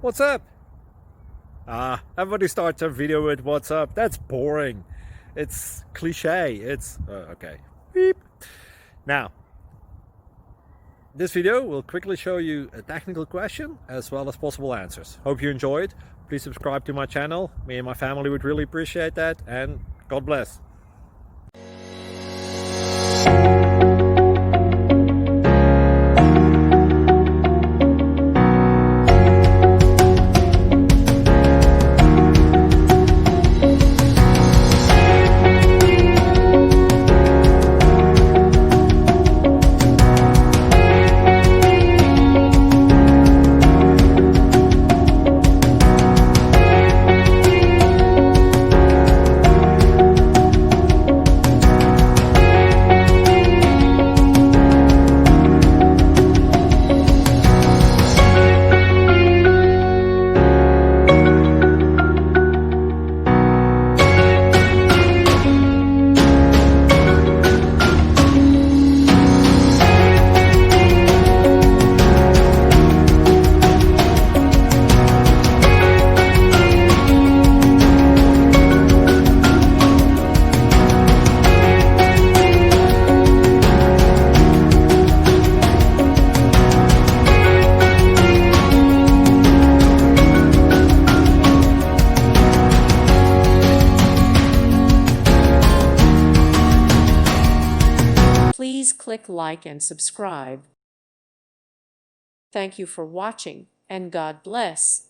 What's up? Everybody starts a video with what's up. That's boring. It's cliche. It's okay. Beep. Now, this video will quickly show you a technical question as well as possible answers. Hope you enjoyed. Please subscribe to my channel. Me and my family would really appreciate that, and God bless. Please click like and subscribe. Thank you for watching, and God bless.